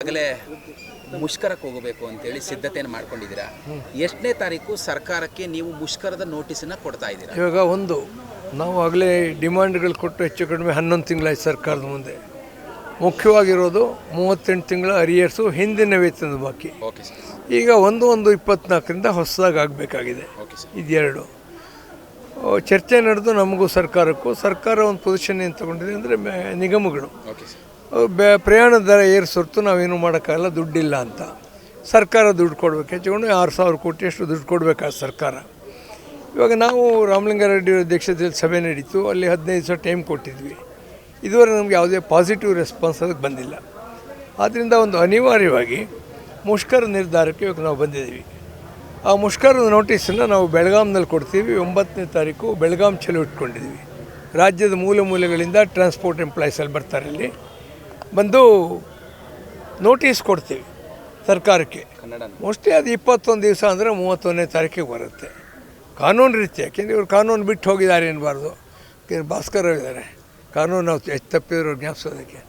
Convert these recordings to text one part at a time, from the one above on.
ಈಗಾಗಲೇ ಮುಷ್ಕರಕ್ಕೆ ಹೋಗಬೇಕು ಅಂತೇಳಿ ಸಿದ್ಧತೆಯನ್ನು ಮಾಡ್ಕೊಂಡಿದ್ದೀರಾ. ಎಷ್ಟನೇ ತಾರೀಕು ಸರ್ಕಾರಕ್ಕೆ ನೀವು ಮುಷ್ಕರದ ನೋಟಿಸನ್ನು ಕೊಡ್ತಾ ಇದ್ದೀರಾ? ಇವಾಗ ನಾವು ಆಗಲೇ ಡಿಮಾಂಡ್ಗಳು ಕೊಟ್ಟು ಹೆಚ್ಚು ಕಡಿಮೆ 11 ತಿಂಗಳಾಯ್ತು ಸರ್ಕಾರದ ಮುಂದೆ. ಮುಖ್ಯವಾಗಿರೋದು 38 ತಿಂಗಳ ಅರಿಯರ್ಸು ಹಿಂದಿನ ವೇತನದ ಬಾಕಿ. Okay sir. ಈಗ 1/1/24ರಿಂದ ಹೊಸದಾಗಿ ಆಗಬೇಕಾಗಿದೆ. ಇದೆರಡು ಚರ್ಚೆ ನಡೆದು ನಮಗೂ ಸರ್ಕಾರ ಒಂದು ಪೊಸಿಷನ್ ಏನು ತೊಗೊಂಡಿದೆ ಅಂದರೆ ನಿಗಮಗಳು ಪ್ರಯಾಣ ದರ ಏರಿಸೊರ್ತು ನಾವೇನು ಮಾಡೋಕ್ಕಾಗಲ್ಲ, ದುಡ್ಡಿಲ್ಲ ಅಂತ. ಸರ್ಕಾರ ದುಡ್ಡು ಕೊಡಬೇಕು, ಹೆಚ್ಚುಕೊಂಡು 6,000 ಕೋಟಿ ಅಷ್ಟು ದುಡ್ಡು ಕೊಡಬೇಕಾದ ಸರ್ಕಾರ. ಇವಾಗ ನಾವು ರಾಮಲಿಂಗಾರೆಡ್ಡಿ ಅಧ್ಯಕ್ಷತೆಯಲ್ಲಿ ಸಭೆ ನಡೀತು, ಅಲ್ಲಿ 15 ದಿವಸ ಟೈಮ್ ಕೊಟ್ಟಿದ್ವಿ. ಇದುವರೆಗೆ ನಮಗೆ ಯಾವುದೇ ಪಾಸಿಟಿವ್ ರೆಸ್ಪಾನ್ಸ್ ಅದಕ್ಕೆ ಬಂದಿಲ್ಲ. ಆದ್ದರಿಂದ ಒಂದು ಅನಿವಾರ್ಯವಾಗಿ ಮುಷ್ಕರ ನಿರ್ಧಾರಕ್ಕೆ ಇವಾಗ ನಾವು ಬಂದಿದ್ದೀವಿ. ಆ ಮುಷ್ಕರದ ನೋಟಿಸನ್ನು ನಾವು ಬೆಳಗಾಂನಲ್ಲಿ ಕೊಡ್ತೀವಿ. 9ನೇ ತಾರೀಕು ಬೆಳಗಾಂ ಚಲೋ ಇಟ್ಕೊಂಡಿದ್ದೀವಿ. ರಾಜ್ಯದ ಮೂಲೆಗಳಿಂದ ಟ್ರಾನ್ಸ್ಪೋರ್ಟ್ ಎಂಪ್ಲಾಯೀಸಲ್ಲಿ ಬರ್ತಾರೆ, ಇಲ್ಲಿ ಬಂದು ನೋಟಿಸ್ ಕೊಡ್ತೀವಿ ಸರ್ಕಾರಕ್ಕೆ. ಮೋಸ್ಟ್ಲಿ ಅದು 21 ದಿವಸ ಅಂದರೆ 31ನೇ ತಾರೀಕಿಗೆ ಬರುತ್ತೆ ಕಾನೂನು ರೀತಿ. ಯಾಕೆಂದರೆ ಇವರು ಕಾನೂನು ಬಿಟ್ಟು ಹೋಗಿದ್ದಾರೆ ಎನ್ನಬಾರ್ದು. ಭಾಸ್ಕರ್ ಇದ್ದಾರೆ, ಕಾನೂನು ನಾವು ತಪ್ಪಿದ್ರು ಜ್ಞಾಪಿಸೋದಕ್ಕೆ.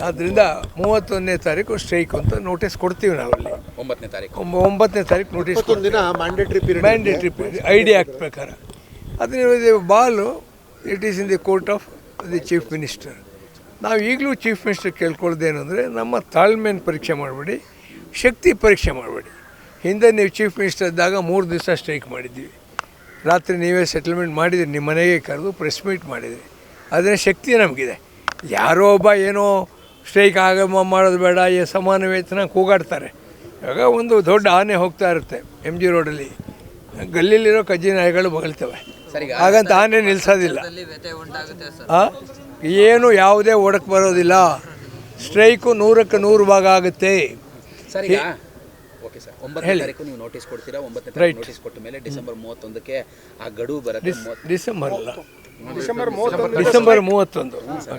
ಆದ್ದರಿಂದ 31ನೇ ತಾರೀಕು ಸ್ಟ್ರೈಕ್ ಅಂತ ನೋಟಿಸ್ ಕೊಡ್ತೀವಿ ನಾವಲ್ಲಿ. 9ನೇ ತಾರೀಕು notice mandatory period ID act ಪ್ರಕಾರ. ಅದನ್ನ ball it is in the court of the chief minister. ನಾವು ಈಗಲೂ ಚೀಫ್ ಮಿನಿಸ್ಟರ್ ಕೇಳ್ಕೊಳ್ಳೋದೇನು ಅಂದರೆ, ನಮ್ಮ ತಾಳ್ಮೆಯನ್ನು ಪರೀಕ್ಷೆ ಮಾಡಬೇಡಿ, ಶಕ್ತಿ ಪರೀಕ್ಷೆ ಮಾಡಬೇಡಿ. ಹಿಂದೆ ನೀವು ಚೀಫ್ ಮಿನಿಸ್ಟರ್ ಇದ್ದಾಗ 3 ದಿವಸ ಸ್ಟ್ರೈಕ್ ಮಾಡಿದ್ವಿ. ರಾತ್ರಿ ನೀವೇ ಸೆಟಲ್ಮೆಂಟ್ ಮಾಡಿದಿರಿ, ನಿಮ್ಮ ಮನೆಗೆ ಕರೆದು ಪ್ರೆಸ್ ಮೀಟ್ ಮಾಡಿದಿರಿ. ಅದರ ಶಕ್ತಿ ನಮಗಿದೆ. ಯಾರೋ ಒಬ್ಬ ಏನೋ ಸ್ಟ್ರೈಕ್ ಮಾಡೋದು ಬೇಡ, ಸಮಾನ ವೇತನ ಕೂಗಾಡ್ತಾರೆ. ಇವಾಗ ಒಂದು ದೊಡ್ಡ ಆನೆ ಹೋಗ್ತಾ ಇರುತ್ತೆ MG ರೋಡಲ್ಲಿ, ಗಲ್ಲಿಲಿರೋ ಕಜ್ಜಿ ನಾಯಿಗಳು ಬಗಳ್ತವೆ, ಹಾಗಂತ ಆನೆ ನಿಲ್ಲಿಸೋದಿಲ್ಲ. ಏನು ಯಾವುದೇ ಒಡಕ್ಕೆ ಬರೋದಿಲ್ಲ. ಸ್ಟ್ರೈಕು 100ಕ್ಕೆ 100 ಭಾಗ ಆಗುತ್ತೆ. Okay sir. 9ನೇ ತಾರೀಕು ನೀವು ನೋಟಿಸ್ ಕೊಡ್ತೀರಾ. 9ನೇ ತಾರೀಕು ನೋಟಿಸ್ ಕೊಟ್ಟ ಮೇಲೆ ಡಿಸೆಂಬರ್ 31ಕ್ಕೆ ಆ ಗಡುವು ಬರುತ್ತೆ. ಡಿಸೆಂಬರ್ 31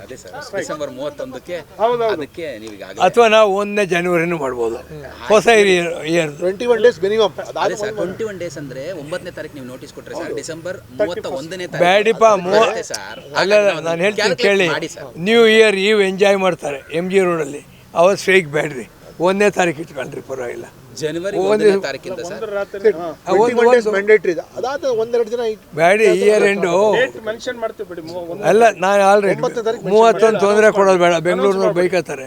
ಅದೇ ಸರ್, ಡಿಸೆಂಬರ್ 31ಕ್ಕೆ ಅದಕ್ಕೆ ನೀವೀಗ ಅಥವಾ ನಾವು 1ನೇ ಜನವರಿನೂ ಮಾಡ್ಬೋದು. ಹೊಸ ಇಯರ್ 21 ಡೇಸ್ ಮಿನಿಮಮ್. ಅದೇ ಸರ್, 21 ಡೇಸ್ ಅಂದರೆ 9ನೇ ತಾರೀಕು ನೀವು ನೋಟಿಸ್ ಕೊಟ್ಟರೆ ಸರ್ ಡಿಸೆಂಬರ್ 31ನೇ ತಾರೀಕು ಬ್ಯಾಡಿಪ ಸರ್. ಅಲ್ಲ, ನಾನು ಹೇಳ್ತೀನಿ ಕೇಳಿ. ನ್ಯೂ ಇಯರ್ ಎಂಜಾಯ್ ಮಾಡ್ತಾರೆ MG ರೋಡಲ್ಲಿ, ಅವತ್ತು ಸ್ಟ್ರೈಕ್ ಬ್ಯಾಡ್ರಿ. 1ನೇ ತಾರೀಕು ಇಟ್ಕೊಂಡ್ರಿ, ಪರವಾಗಿಲ್ಲ. ಜನವರಿ 1ನೇ ತಾರೀಕಿಂದ ಸರ್ ಮ್ಯಾಂಡೇಟ್ರಿ. ಅದಾದ 1-2 ದಿನ ಬ್ಯಾಡಿ ಇಯರ್ ಎಂಡು ಅಲ್ಲ. ನಾನು ಆಲ್ರೆಡಿ 31 ತೊಂದರೆ ಕೊಡೋದು ಬೇಡ. ಬೆಂಗಳೂರಿನವ್ರು ಬೈಕತ್ತಾರೆ,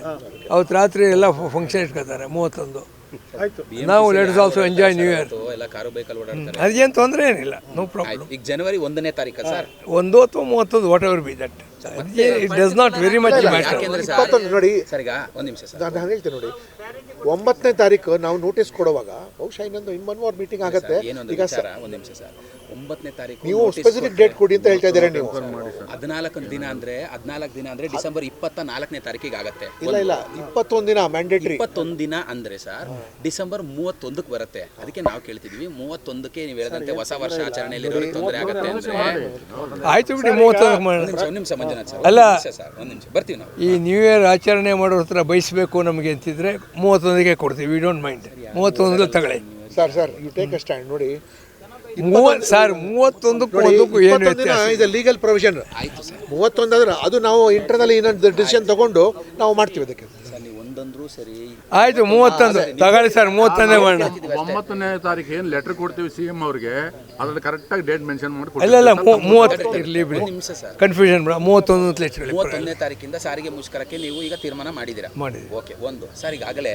ಅವತ್ತು ರಾತ್ರಿ ಎಲ್ಲ ಫಂಕ್ಷನ್ ಇಟ್ಕೋತಾರೆ. 31 ನಾವು let's also enjoy new year. ಅದೇನು ತೊಂದರೆ ಏನಿಲ್ಲ, ನೋ ಪ್ರಾಬ್ಲಮ್. ಈಗ ಜನವರಿ 1ನೇ ತಾರೀಕು ಸರ್, 1 ಅಥವಾ 31 what ever be that, it does not very much matter. ನೋಡಿ ಸರ್, ಈಗ ಒಂದು ನಿಮಿಷ ಸರ್, ನಾನು ಹೇಳ್ತೀನಿ ನೋಡಿ. 9ನೇ ತಾರೀಕು ನಾವು ನೋಟಿಸ್ ಕೊಡುವಾಗ ಬಹುಶಃ ಇನ್ನೊಂದು 1 ಅವರ್ ಮೀಟಿಂಗ್ ಆಗುತ್ತೆ. ಈಗ ಒಂದು ನಿಮಿಷ ಸರ್, 9ನೇ ತಾರೀಕು ನೀವು ಸ್ಪೆಸಿಫಿಕ್ ಡೇಟ್ ಕೊಡಿ ಅಂತ ಹೇಳ್ತಾ ಇದ್ದೀರಾ ನೀವು. 14 ದಿನ ಅಂದ್ರೆ ಡಿಸೆಂಬರ್ 24ನೇ ತಾರೀಕಿಗೆ ಆಗುತ್ತೆ. ಇಲ್ಲ 21 ದಿನ ಮ್ಯಾಂಡೇಟ್ರಿ. 21 ದಿನ ಅಂದ್ರೆ ಸರ್ ಡಿಸೆಂಬರ್ 31ಕ್ಕೆ ಬರುತ್ತೆ. ಅದಕ್ಕೆ ನಾವು ಕೇಳ್ತಿದ್ವಿ 31ಕ್ಕೆ ನೀವು ಹೇಳಿದಂತೆ ಹೊಸ ವರ್ಷ ಆಚರಣೆಯಲ್ಲಿ ತೊಂದರೆ ಆಗುತ್ತೆ ಅಂದ್ರೆ ಆಯ್ತು ಬಿಡಿ. 31 ಒಂದು ನಿಮಿಷ ಮಂಜುನಾಥ್ ಸರ್, ಅಲ್ಲ ಸರ್ ಒಂದು ನಿಮಿಷ ಬರ್ತೀವಿ ನಾವು. ಈ ನ್ಯೂ ಇಯರ್ ಆಚರಣೆ ಮಾಡೋ ಹತ್ರ ಬಯಸಬೇಕು ನಮಗೆ ಅಂತಿದ್ರೆ 31ಗೆ ಕೊಡ್ತೀವಿ. We don't mind. 31 ತಗೊಳ್ಳಿ sir you take a stand. ನೋಡಿ 31ಕ್ಕೂ ಏನು ಇದು ಲೀಗಲ್ ಪ್ರೊವಿಷನ್. 31 ಅಂದ್ರೆ ಅದು ನಾವು ಇಂಟರ್ನಲಿ ಇನ್ನೊಂದು ಡಿಸಿಷನ್ ತಗೊಂಡು ನಾವು ಮಾಡ್ತೀವಿ. ಅದಕ್ಕೆ ಒಂದಂದ್ರೂ ಸರಿ ಆಯ್ತು. 31 ತಗೊಳ್ಳಿ ಸರ್, 31ನೇ ಮಾಡೋಣ. 9ನೇ ತಾರೀಕು ಏನು ಲೆಟರ್ ಕೊಡ್ತೀವಿ CM ಅವ್ರಿಗೆ, ಅದ್ರಲ್ಲಿ ಕರೆಕ್ಟಾಗಿ ಡೇಟ್ ಮೆನ್ಷನ್ ಮಾಡಿ. ಇಲ್ಲ 30 ಇರಲಿ ಬಿಡಿ, ಕನ್ಫ್ಯೂಷನ್ ಬೇಡ. 31ನೇ ತಾರೀಕಿಂದ ಸಾರಿಗೆ ಮುಷ್ಕರಕ್ಕೆ ನೀವು ಈಗ ತೀರ್ಮಾನ ಮಾಡಿದ್ದೀರಾ? ಓಕೆ. ಒಂದು ಸರ್, ಈಗಾಗಲೇ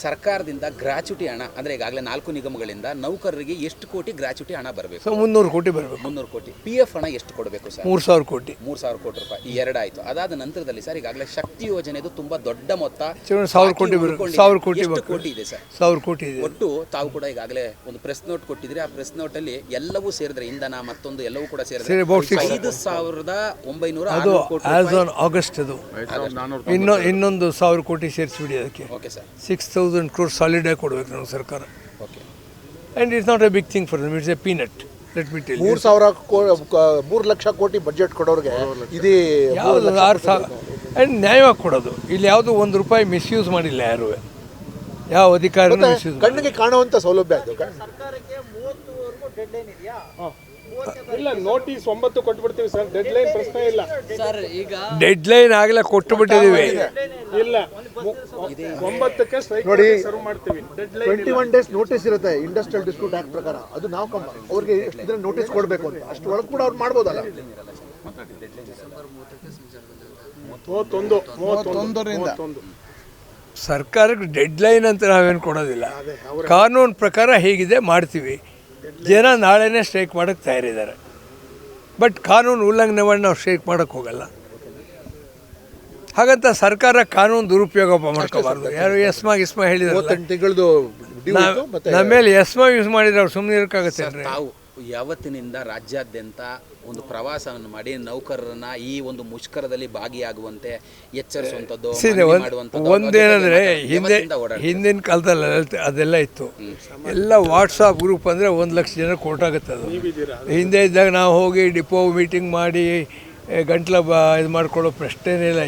ಸರ್ಕಾರದಿಂದ ಗ್ರಾಚ್ಯುಟಿ ಹಣ ಅಂದರೆ ಈಗಾಗಲೇ 4 ನಿಗಮಗಳಿಂದ ನೌಕರರಿಗೆ ಎಷ್ಟು ಕೋಟಿ ಗ್ರಾಚ್ಯುಟಿ ಹಣ ಬರಬೇಕು? 300 ಕೋಟಿ ಬರಬೇಕು. 300 ಕೋಟಿ. PF ಹಣ ಎಷ್ಟು ಕೊಡಬೇಕು ಸರ್? 3000 ಕೋಟಿ. 3000 ಕೋಟಿ ರೂಪಾಯಿ. ಈ 2 ಆಯಿತು. ಅದಾದ ನಂತರದಲ್ಲಿ ಸರ್ ಈಗಾಗಲೇ ಶಕ್ತಿ ಯೋಜನೆದು ತುಂಬ ದೊಡ್ಡ ಮೊತ್ತ 1000 ಕೋಟಿ ಬರುತ್ತೆ. 1000 ಕೋಟಿ ಕೋಟಿ ಇದೆ ಸರ್. 1000 ಕೋಟಿ ಇದೆ. ಒಟ್ಟು ತಾವು ಕೂಡ ಈಗಾಗಲೇ ಒಂದು ಪ್ರೆಸ್ ನೋಟ್ ಕೊಟ್ಟಿದ್ರೆ, ಆ ಪ್ರೆಸ್ ನೋಟಲ್ಲಿ ಎಲ್ಲವೂ ಸೇರಿದ್ರೆ, ಇಂಧನ ಮತ್ತೊಂದು ಎಲ್ಲವೂ ಕೂಡ ಸೇರಿದ್ರೆ 5,906 ಕೋಟಿ. ಆಸ್ ಆನ್ ಆಗಸ್ಟ್ ಅದು ಇನ್ನೊಂದು 1000 ಕೋಟಿ ಸೇರಿಸಿಬಿಡಿ ಅದಕ್ಕೆ. Okay sir. 6,000 crore ಸಾಲಿಡ್ ಆಗಿ ಕೊಡಬೇಕು ನಮ್ಮ ಸರ್ಕಾರ. Okay. And it's not a big thing for them, it's a peanut. Let me tell. 3 lakh crore budget ಕೊಡೋರಿಗೆ ಇದು ಯಾವುದು 6,000 ಆ್ಯಂಡ್ ನ್ಯಾಯವಾಗಿ ಕೊಡೋದು. ಇಲ್ಲಿ ಯಾವುದು ₹1 ಮಿಸ್ಯೂಸ್ ಮಾಡಿಲ್ಲ ಯಾರು, ಯಾವ ಅಧಿಕಾರಿನೂ ಮಿಸ್ಯೂಸ್. ಕಣ್ಣಿಗೆ ಕಾಣುವಂಥ ಸೌಲಭ್ಯ ಅದು. ಇಲ್ಲ ನೋಟಿಸ್ 9 ಕೊಟ್ಬಿಡ್ತೀವಿ ಸರ್, ಡೆಡ್ ಲೈನ್ ಪ್ರಶ್ನೆ ಇಲ್ಲ ಸರ್. ಈಗ ಡೆಡ್ಲೈನ್ ಆಗಲೇ ಕೊಟ್ಟು ಬಿಟ್ಟಿದ್ದೀವಿ. ಇಲ್ಲ 9ಕ್ಕೆ ಸ್ಟ್ರೈಕ್ ನೋಡಿ, ಸರ್ವ್ ಮಾಡ್ತೀವಿ. ಡೆಡ್ ಲೈನ್ 21 ಡೇಸ್ ನೋಟಿಸ್ ಇರುತ್ತೆ ಇಂಡಸ್ಟ್ರಿಯಲ್ ಡಿಸ್ಪ್ಯೂಟ್ ಆಕ್ಟ್ ಪ್ರಕಾರ. ಅದು ನಾವು ಅವ್ರಿಗೆ ಎಷ್ಟು ದಿನ ನೋಟಿಸ್ ಕೊಡಬೇಕು ಅಂತ, ಅಷ್ಟು ಒಳಗೆ ಕೂಡ ಅವ್ರು ಮಾಡ್ಬೋದಲ್ಲ. 31 ಸರ್ಕಾರಕ್ಕೆ ಡೆಡ್ಲೈನ್ ಅಂತ ನಾವೇನು ಕೊಡೋದಿಲ್ಲ. ಕಾನೂನು ಪ್ರಕಾರ ಹೇಗಿದೆ ಮಾಡ್ತೀವಿ. ಜನ ನಾಳೆನೇ ಸ್ಟ್ರೈಕ್ ಮಾಡೋಕ್ಕೆ ತಯಾರಿದ್ದಾರೆ. ಬಟ್ ಕಾನೂನು ಉಲ್ಲಂಘನೆ ಮಾಡಿ ನಾವು ಸ್ಟ್ರೈಕ್ ಮಾಡೋಕ್ಕೆ ಹೋಗಲ್ಲ. ಹಾಗಂತ ಸರ್ಕಾರ ಕಾನೂನು ದುರುಪಯೋಗ ಮಾಡ್ಕೋಬಾರ್ದು. ಯಾರು ಎಸ್ಮಾ ಹೇಳಿದ್ರು 38 ತಿಂಗಳದು ನಮ್ಮ ಮೇಲೆ ಎಸ್ಮಾ ಯೂಸ್ ಮಾಡಿದ್ರೆ ಅವ್ರು ಸುಮ್ಮನೆ ಇರೋಕ್ಕಾಗುತ್ತೆ ಅಂದರೆ. ತಾವು ಯಾವತ್ತಿನಿಂದ ರಾಜ್ಯಾದ್ಯಂತ ಒಂದು ಪ್ರವಾಸವನ್ನು ಮಾಡಿ ನೌಕರರನ್ನ ಈ ಒಂದು ಮುಷ್ಕರದಲ್ಲಿ ಭಾಗಿಯಾಗುವಂತೆ ಎಚ್ಚರಿಸುವಂಥದ್ದು, ಒಂದೇನಂದರೆ ಹಿಂದಿನ ಕಾಲದಲ್ಲಿ ಅದೆಲ್ಲ ಇತ್ತು. ಎಲ್ಲ ವಾಟ್ಸಾಪ್ ಗ್ರೂಪ್ ಅಂದರೆ 1 ಲಕ್ಷ ಜನ ಕೊಟ್ಟಾಗುತ್ತೆ. ಅದು ಹಿಂದೆ ಇದ್ದಾಗ ನಾವು ಹೋಗಿ ಡಿಪೋ ಮೀಟಿಂಗ್ ಮಾಡಿ ಗಂಟ್ಲ ಇದು ಮಾಡ್ಕೊಳ್ಳೋ ಪ್ರಶ್ನೆನೇ ಇಲ್ಲ.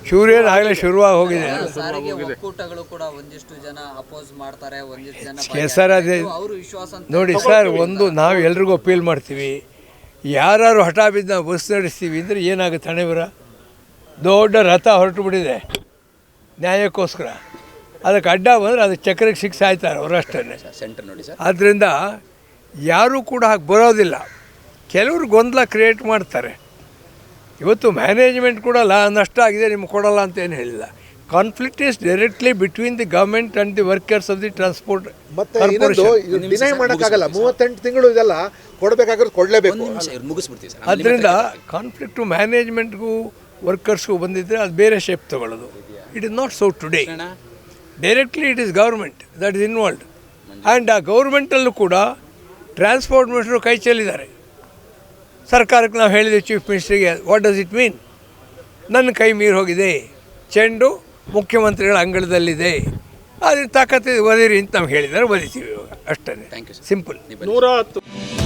ಶುರುವೇನು ಆಗಲೇ ಶುರುವಾಗಿ ಹೋಗಿದೆ ಸಾರಿಗೆ ಒಕ್ಕೂಟಗಳು ಕೂಡ ಒಂದಿಷ್ಟು ಜನ ಅಪೋಸ್ ಮಾಡ್ತಾರೆ, ಒಂದಿಷ್ಟು ಜನ ಸರ್. ಅದೇ ಅವರು ವಿಶ್ವಾಸ ಅಂತ ನೋಡಿ ಸರ್, ಒಂದು ನಾವು ಎಲ್ರಿಗೂ ಅಪೀಲ್ ಮಾಡ್ತೀವಿ. ಯಾರು ಹಠ ಬಿದ್ದು ನಾವು ಬಸ್ ನಡೆಸ್ತೀವಿ ಅಂದರೆ ಏನಾಗುತ್ತೆ? ಹಣೆ ಬರ ದೊಡ್ಡ ರಥ ಹೊರಟು ಬಿಟ್ಟಿದೆ ನ್ಯಾಯಕ್ಕೋಸ್ಕರ. ಅದಕ್ಕೆ ಅಡ್ಡ ಬಂದರೆ ಅದಕ್ಕೆ ಚಕ್ರಕ್ಕೆ ಶಿಕ್ಷೆ ಆಯ್ತಾರೆ ಅವರಷ್ಟೇ. ಸೆಂಟರ್ ನೋಡಿ ಸರ್. ಆದ್ದರಿಂದ ಯಾರೂ ಕೂಡ ಹಾಗೆ ಬರೋದಿಲ್ಲ. ಕೆಲವರು ಗೊಂದಲ ಕ್ರಿಯೇಟ್ ಮಾಡ್ತಾರೆ. ಇವತ್ತು ಮ್ಯಾನೇಜ್ಮೆಂಟ್ ಕೂಡ ನಷ್ಟ ಆಗಿದೆ ನಿಮ್ಗೆ ಕೊಡಲ್ಲ ಅಂತ ಏನು ಹೇಳಿಲ್ಲ. Conflict is directly between the government and the workers of the transport. ಮತ್ತೆ ಡಿನೈ ಮಾಡೋಕ್ಕಾಗಲ್ಲ. 38 ತಿಂಗಳು ಇದೆಲ್ಲ ಕೊಡಬೇಕಾಗಿರೋದು ಕೊಡಲೇಬೇಕು. ಮುಗಿಸ್ಬಿಡ್ತೀವಿ ಸರ್. ಅದರಿಂದ ಕಾನ್ಫ್ಲಿಕ್ಟು ಮ್ಯಾನೇಜ್ಮೆಂಟ್ಗೂ ವರ್ಕರ್ಸ್ಗೂ ಬಂದಿದ್ದರೆ ಅದು ಬೇರೆ ಶೇಪ್ ತಗೊಳ್ಳೋದು. It is not so today. Directly it is government that is involved. And ಆ ಗೌರ್ಮೆಂಟಲ್ಲೂ ಕೂಡ ಟ್ರಾನ್ಸ್ಪೋರ್ಟ್ ಮಿನಿಸ್ಟ್ರು ಕೈ ಚೆಲ್ಲಿದ್ದಾರೆ. ಸರ್ಕಾರಕ್ಕೆ ನಾವು ಹೇಳಿದೆ ಚೀಫ್ ಮಿನಿಸ್ಟ್ರಿಗೆ, ವಾಟ್ ಡಸ್ ಇಟ್ ಮೀನ್? ನನ್ನ ಕೈ ಮೀರಿ ಹೋಗಿದೆ, ಚೆಂಡು ಮುಖ್ಯಮಂತ್ರಿಗಳ ಅಂಗಳದಲ್ಲಿದೆ, ಅದ್ರ ತಾಕತ್ತು ಒದಿರಿ ಅಂತ ನಮ್ಗೆ ಹೇಳಿದ್ದಾರೆ, ಒದಿತೀವಿ ಇವಾಗ ಅಷ್ಟೇ. Thank you sir. ಸಿಂಪಲ್. 110